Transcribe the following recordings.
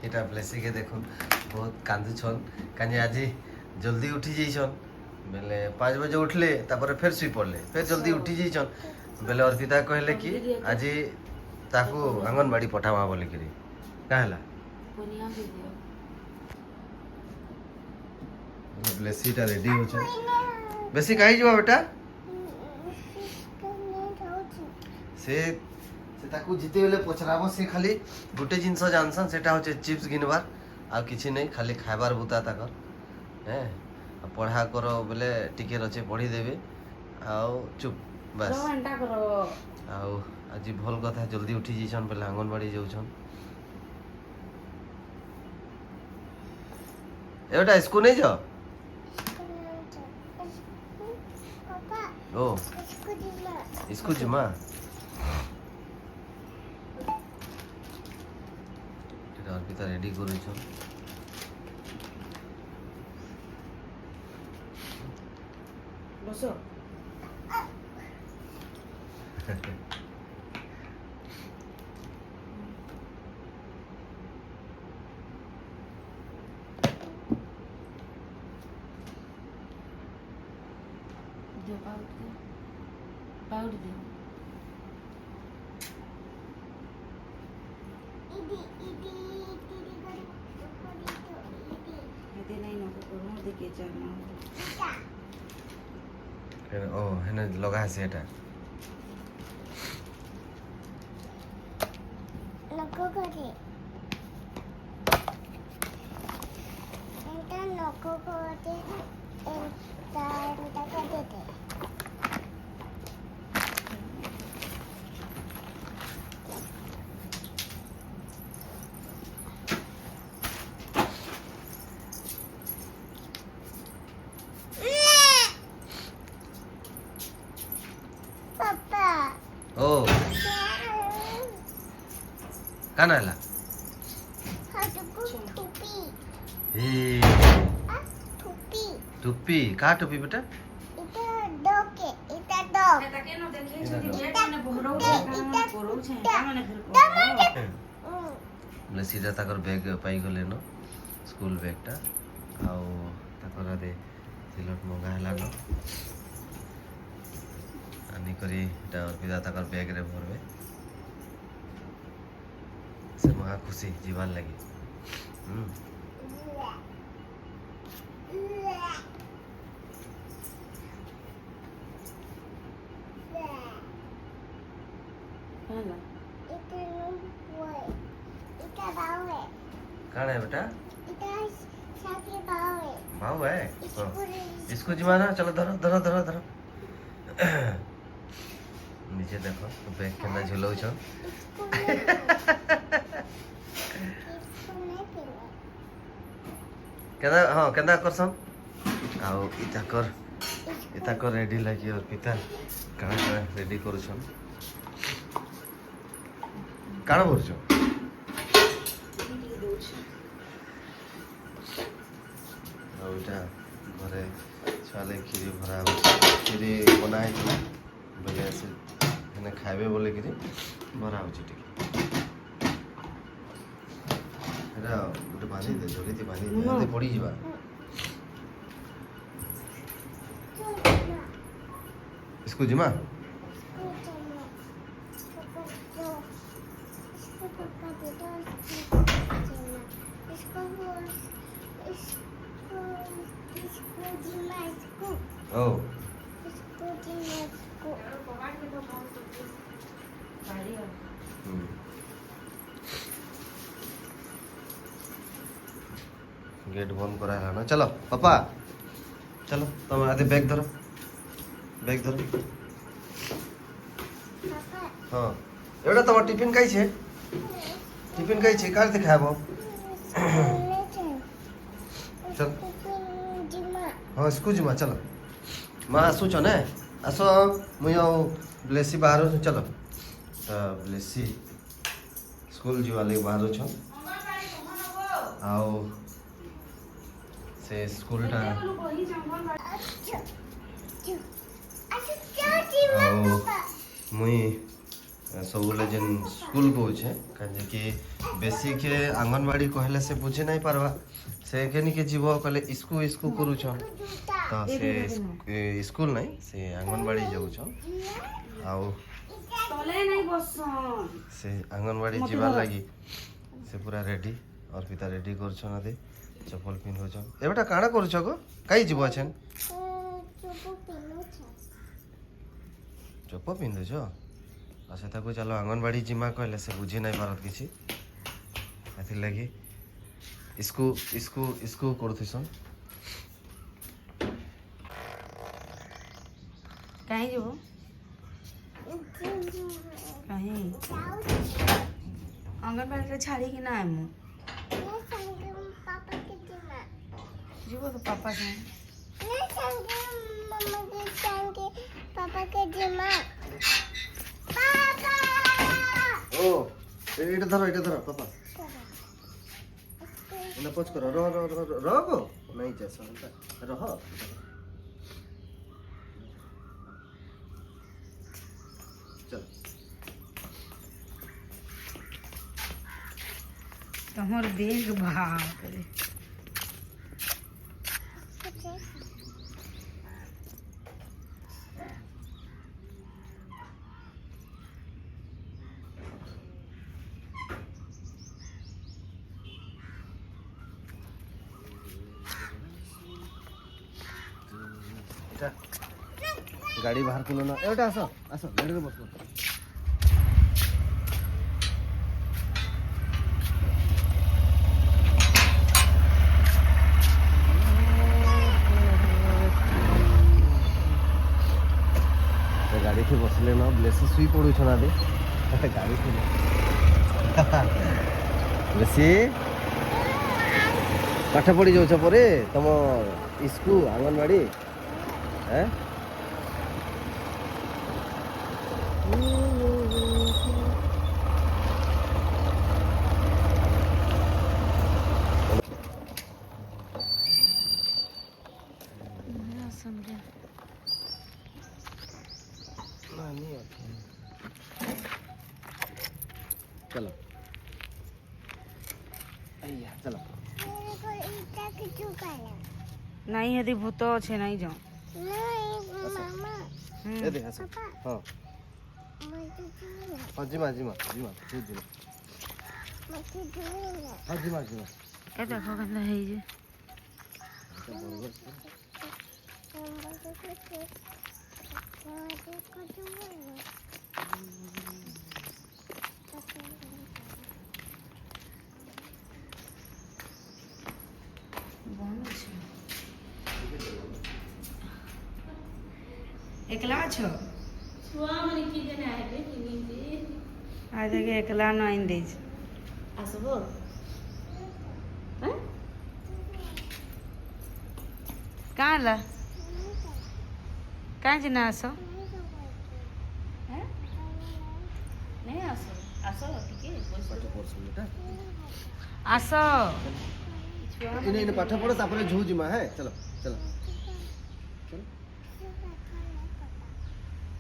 এটা ব্লেসিকে দেখুন বহুত কান্দুছন কাজে আজি জলদি উঠি যাইছন বেলে 5 বাজে উঠলে তারপরে ফের শুই পড়লে ফের জলদি উঠি যাইছন বেলে অর্পিতা কহিলে কি আজি তাকু অঙ্গনবাড়ি পঠামা বলি কিরি কাহলা ব্লেসিটা রেডি হচ্ছে বেশি কাহি যাবা বেটা সে তাকু জিতে বেলে পচরাব সে খালি গোটে জিনিস জানসন সেটা হচ্ছে চিপস ঘিনবার আর কিছু নেই খালি খাইবার বুতা তাকর হ্যাঁ পড়া কর বেলে টিকে রচে পড়ি দেবে আও চুপ বাস আও আজি ভল কথা জলদি উঠি যাইছন বেলে অঙ্গনবাড়ি যাউছন এটা স্কুল নেই যাও ও স্কুল জিমা এটা অর্পিতা রেডি করেছ বসো पाउड दे इदी नहीं नको करू देखे जाना ও হেনে লগা আছে এটা नको करे এটা नको করে এটা করে দে पापा ও কানা এলা टोपी হে टोपी টুপি কা টুপি বেটা এটা ডকে এটা ডক এটা কেন দেখে যদি বেড মানে বহরও কাম করউ छै মানে ফির বলে সিধা তাকর ব্যাগ পাই গলে ন স্কুল ব্যাগটা আও তাকর দে সিলট মগা হেলা ন আনি করি এটা অর্পিতা তাকর ব্যাগ রে ভরবে সে মহা খুশি জীবন লাগি हां এটা বাওয়ে কানা है बेटा এটা সাথে বাওয়ে भाव है স্কুলে इसको जीवाना चलो धरो धरो धरो धरो नीचे देखो बैग केना झुलौ छ केना हां केना करसन आओ इता कर रेडी लागी और पिता काना काना रेडी करूछन काना भरछो ଆଉ ଏଇଟା ଘରେ ଛୁଆଲେ କ୍ଷୀରି ଭରା କ୍ଷୀରି ବନା ହେଇଥିଲା ବୋଲେ ସେ ହେନେ ଖାଇବେ ବୋଲିକିରି ଭରା ହେଉଛି ଟିକେ ଏଇଟା ଗୋଟେ ବାନ୍ଧି ଦେ ଜରିତି ବାନ୍ଧି ଦେ ଏମିତି ପଡ଼ିଯିବା इसको जिमा ओ गेट बंद करा है ना चलो पापा चलो तुम आधे बैग धरो हाँ एवढा तुम्हारा टिफिन कहीं छे कार से खाबो चल हाँ स्कूल जिमा चलो माँ आसु छ ने आसो मुई ब्लेसी बाहर चलो तो ब्लेसी स्कूल जीवा लगे बाहर छ आओ से स्कूल टा आओ मुई ସବୁବେଳେ ଯେନ୍ ସ୍କୁଲ କହୁଛେ କାହିଁକି କି ବେସିକ୍ ଆଙ୍ଗନବାଡ଼ି କହିଲେ ସେ ବୁଝି ନାଇଁ ପାରବା ସେ କେନିକେ ଯିବ କହିଲେ ଇସ୍କୁ ଇସ୍କୁ କରୁଛନ୍ ତ ସେ ସ୍କୁଲ ନାଇଁ ସେ ଆଙ୍ଗନବାଡ଼ି ଯାଉଛନ୍ ଆଉ ତଲେ ନାଇଁ ବସନ୍ ସେ ଆଙ୍ଗନବାଡ଼ି ଯିବାର୍ ଲାଗି ସେ ପୁରା ରେଡ଼ି ଅର୍ପିତା ରେଡ଼ି କରୁଛନ୍ ଆଦି ଚପଲ ପିନ୍ଧୁଛନ୍ ଏବେଟା କାଣା କରୁଛ ଗୋ କାଇ ଯିବ ଅଛେନ୍ ଚୁପୁ ପିଲୁଛେ ଚପ ପିନ୍ଧୁଛ ଆଉ ସେ ତାକୁ ଚାଲ ଆଙ୍ଗନବାଡ଼ି ଯିମା କହିଲେ ସେ ବୁଝି ନାଇଁ ପାରत କିଛି ଏଥିର୍ଲାଗି ଇସ୍କୁ ଇସ୍କୁ ଇସ୍କୁ କରୁଥିସନ୍ କାହିଁ ଯିବ କାହିଁ ଅଙ୍ଗନବାଡ଼ିରେ ଛାଡ଼ିକି ନା ମୁଁ पापा के जिमा ଯିବ ତ ପାପା ସାଙ୍ଗେ नहीं संगे मम्मा के संगे पापा के जिमा पापा ଓ ଏଇଟା ଧର ପାପା ଏଇଟା ପଚ କର ରହ ରହ ରହ ରହ ଗୋ ନାଇଁ ଚାଷ ରହ ଚଲ ତମର ଦେହ ବାପରେ ଗାଡ଼ି ବାହାର କଲ ନା ଏଇଟା ଆସ ଆସ ଗାଡ଼ିରେ ବସ ଗାଡ଼ିଠି ବସିଲେ ନା ବେଶୀ ଶୋଇ ପଡ଼ୁଛ ନା ଗାଡ଼ିଠି ବେଶୀ ପାଠ ପଢ଼ି ଯାଉଛ ପରେ ତମ ସ୍କୁଲ ଆଙ୍ଗନବାଡ଼ି হ্যাঁ चलो चलो मेरे को ईटा की चुकाया ନାଇଁ ହେଦି ଭୂତ ଅଛେ ନାଇଁ ଯାଅ नहीं मामा ए देख आस हाँ मुझे जीना हाँ जिमा जिमा जिमा तू जिमा मुझे जीना हाँ जिमा जिमा ଏ ଦେଖ କେନ୍ତା ହେଇଛେ একলা আছো ଛୁଆମାନେ କି ଦିନ ଆଇବେ କିଣିକି আজ থেকে একলা নাইন দিয়েছে ଆସିବ কাঁ ହେଲା କାଁ ଜିନା ଆସ ନାଇଁ ଆସ ଆସ ଟିକେ ବସ ପାଠ ପଢ଼ୁଛୁ ବେଟା ଆସ इने इने पाठ पढ़ो तापरे झू जिमा है चलो चलो चलो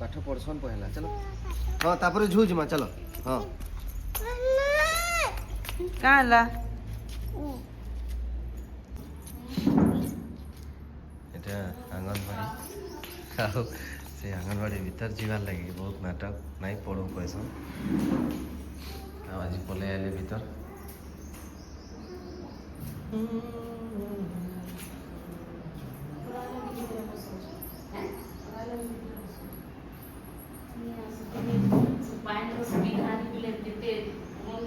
पाठ पढ़सन पहला चलो हाँ तापरे झू जिमा चलो हाँ କାଁ ହେଲା এটা आंगनबाड़ी ଆଉ ସେ ଆଙ୍ଗନବାଡ଼ି ଭିତରେ ଯିବାର ଲାଗି ବହୁତ ନାଟକ ନାଇଁ ପଢ଼ୁ କହିସନ୍ ଆଉ ଆଜି ପଲେଇ ଆଇଲେ ଭିତର ପାଣିର ସୁବିଧା ହେଲେ ଯେତେ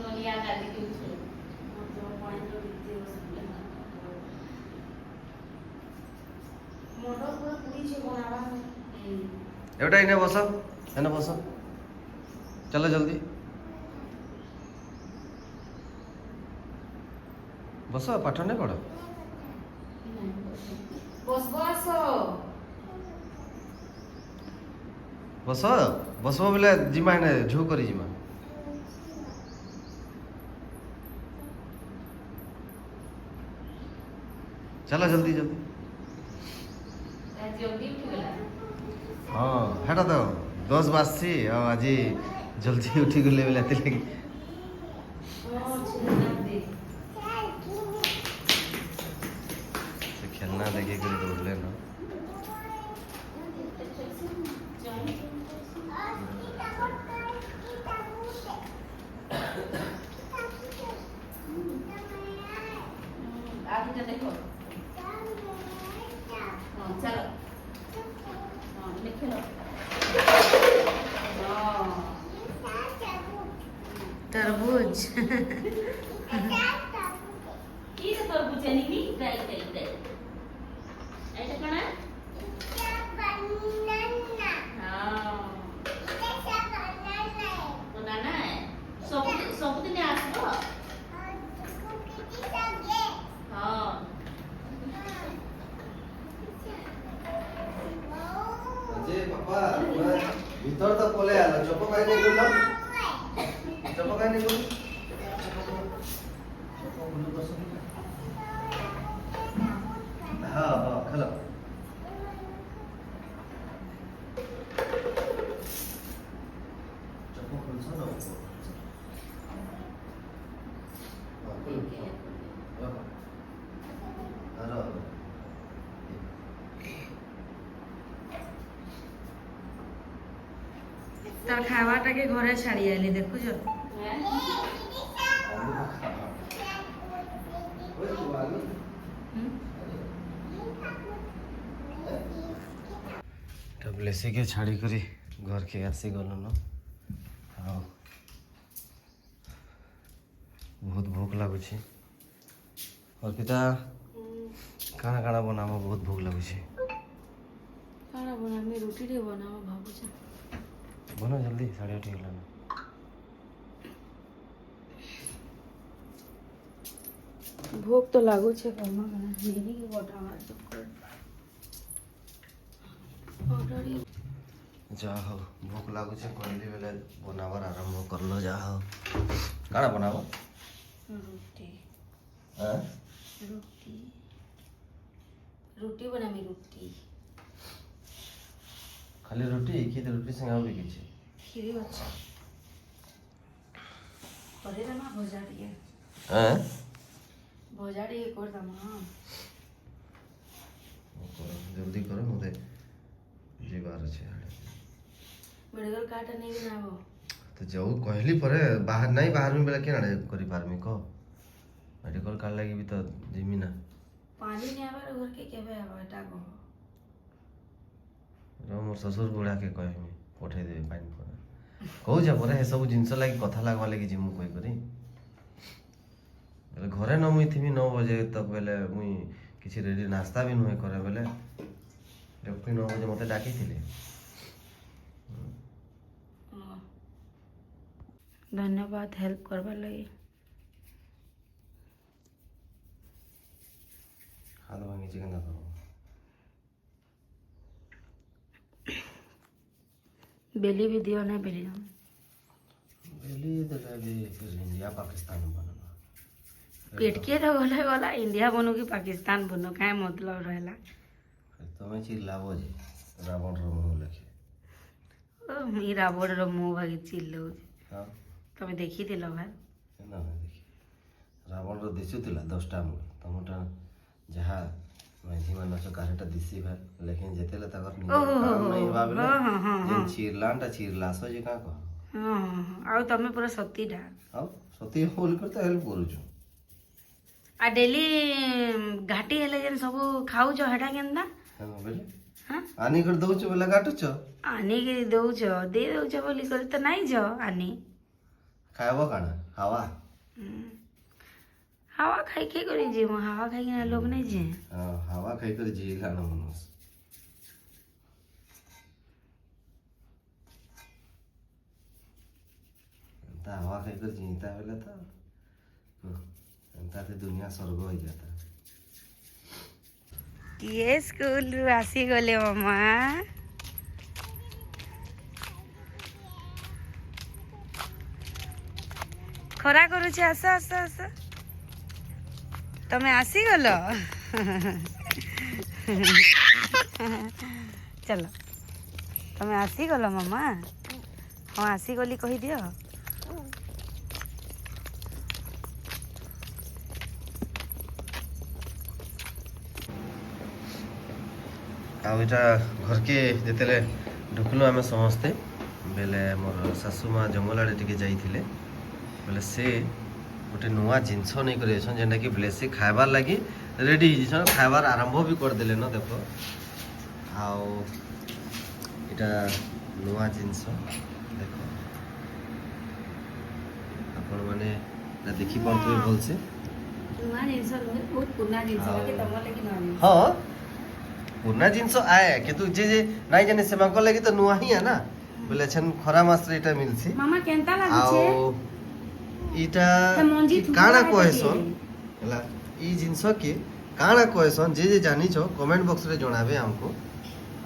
ନଲିଆ ଗାଦି ଦେଉଛୁ ପାଣିର କେତେ ଅସୁବିଧା ମଣ୍ଡପ ପୁରା ପୁଡ଼ିଛେ ବନାବା एउटा इने बस एने बस चलो जल्दी बस पाठ नहीं पढ़ ବସବ ଆସ बस बस बोले जिमा एने झू करी जिमा चलो जल्दी जल्दी ଜଲ୍ଦି ଉଠିଗଲା हाँ हेटा तो 10 बाजसी आज जल्दी उठी गले बेला लगी से खेलना देखे कर दौड़ले ना आगे देखो चलो खेलो तरबूज কি রে তোর বুঝে নিবি রাইট রাইট রাইট এটা কোন বানানা ସବୁଦିନେ ଆସିବ ହଁ जे पापा भीतर तो पले आलो चपो काई नहीं गुल्लो चपो काई नहीं गुल्लो हाँ हाँ खलो चपो खुलसा ना তার খাবারটাকে ঘরে ছাড়িয়ে এলি দেখুছ टबलेसी के छाड़ी करी घर के आसी गल न हाँ बहुत भूख लगुच और पिता काना काना बनाबो बहुत भूख लगुच କାଣା ବନାମି ରୁଟିଟେ ବନାବ ଭାବୁଛ बनो जल्दी 8:30 गला भोक तो लाଗୁଛେ କର୍ମା କାଣା ନେବି କି ବଟାବା जा हो भूख लगुच कहली बेले बनाबार आरंभ करलो जा हो काना बनाबो ରୁଟି हाँ ରୁଟି ରୁଟି ବନାମି ରୁଟି खाली रोटी कि रोटी संगे भी किछि କ୍ଷୀରି ଅଛି କରିଦେମା ଭଜା ଟିକେ हैं ଭଜା ଟିକେ କରିଦେମା जल्दी करो मुझे जीवार अच्छे मेडिकल कार्ड नहीं बनाबो तो जाऊ कहली परे बाहर नहीं बाहर में बेला केना करी पारमी को मेडिकल कार्ड लगी भी तो जिमी ना पानी नहीं आबार घर के केबे आबा एटा कहो मोर ससुर बुढ़ा के कहमी पठे देबे पानी पर कहू जा परे हे सब जिंस लागी कथा लागवा लागी जिमु कहि करी बेले घरे न मुई थिमी 9 बजे तक बेले मुई किछि रेडी नाश्ता भी नुहे करे बेले डॉक्टर 9 बजे मते डाकी थिले धन्यवाद हेल्प करबा लगी हाथ भांगी चिकन दा करो बेली भी दियो ना बेली बेली तो भी फिर इंडिया पाकिस्तान बनना पेट के तो गले वाला इंडिया बनो कि पाकिस्तान बनो काय मतलब रहला तुम्हें चिल्लाबो जे रावण रो मुंह लखे ओ मी रावण रो मुंह भागी चिल्लो हां तमे देखी दिलो भाई ना देखी रावण रो दिसुतिला 10टा मुंह तमटा जहा मैथी मानस कारेटा दिसी भाई लेकिन जेतेला तकर नहीं भाबले जेन चिरलांटा चिरलासो जे का कह हां आउ तमे पूरा सत्तीटा आउ सती होल करते हेल्प करू छु आ डेली घाटी हेले जेन सब खाउ छ हेटा केनदा हां बेले हां आनी कर दउ छु बेला काटु छु आनी के दउ छ दे दउ छ बोली कर त नाही छ आनी खायबो काना हवा हवा खाई के करी जे हवा खाई के लोग नहीं जे हां हवा खाई कर जी लाना मनस ता हवा खाई कर जीता बेला तो एंता ते दुनिया स्वर्ग हो जाता किए स्कूल रु आसी गले मामा खरा करूचे आस आस आस तमे आसी गलो चलो तमे आसी गलो मामा ହଁ ଆସିଗଲି କହିଦିଅ। ଆଉ ଏଇଟା ଘରକେ ଯେତେବେଳେ ଢୁକଲୁ ଆମେ ସମସ୍ତେ ବେଲେ ମୋର ଶାଶୁ ମା ଜଙ୍ଗଲ ଆଡ଼େ ଟିକେ ଯାଇଥିଲେ ବେଲେ ସେ ଗୋଟେ ନୂଆ ଜିନିଷ ନେଇକରି ଯାଇଛନ୍ ଯେନ୍ଟାକି ବେଶୀ ଖାଇବାର୍ ଲାଗି ରେଡ଼ି ହେଇଯାଇଛନ୍ ଖାଇବାର୍ ଆରମ୍ଭ ବି କରିଦେଲେ ନ ଦେଖ। ଆଉ ଏଇଟା ନୂଆ ଜିନିଷ ଦେଖ ଆପଣମାନେ ଏଇଟା ଦେଖିପାରୁଥିବେ ଭଲସେ। ନୂଆ ଜିନିଷ ନୁହେଁ, ବହୁତ ପୁରୁଣା ଜିନିଷ ବାକି ତମର ଲାଗି ନୂଆ ଜିନିଷ। ହଁ ପୁରୁଣା ଜିନିଷ ଆଏ କିନ୍ତୁ ଯେ ନାଇଁ ଜାନେ ସେମାନଙ୍କ ଲାଗି ତ ନୂଆ ହିଁ ନା ବୋଲେ ଛେନ୍ ଖରା ମାସରେ ଏଇଟା ମିଲଛି। ମାମା କେନ୍ତା ଆଉ ଲାଗୁଛେ? ଇଟା ସେ ମଞ୍ଜି କାଣା ଥୁଆ କହେସନ୍ ହେଇକି। ହେଲା ଇ ଜିନିଷ କି କାଣା କହେସନ୍ ଯେ ଜାଣିଛ କମେଣ୍ଟ ବକ୍ସରେ ଜଣାବେ ଆମକୁ।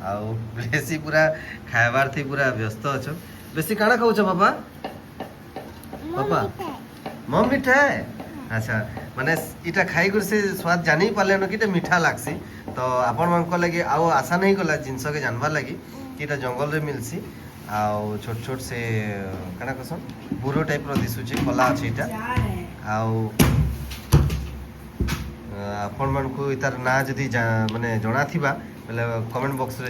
ଆଉ ବେଶୀ ପୁରା ଖାଇବାର୍ ଥି ପୁରା ବ୍ୟସ୍ତ ଅଛ। ବେଶୀ କାଣା ଖାଉଛ ବାପା? ବାପା ମମ୍ ମିଠା है अच्छा माने इटा खाई कर से स्वाद जानी पाले न कि इटा मीठा लागसी तो आपण मन को लगी आउ आशा नहीं गला जिंस के जानबार लगी कि इटा जंगल रे मिलसी आउ छोट छोट से काना कसन बुरो टाइप रो दिसुची कला अछि इटा आउ आपण मन को इतार ना जदी माने जणा थिबा बेले कमेंट बॉक्स रे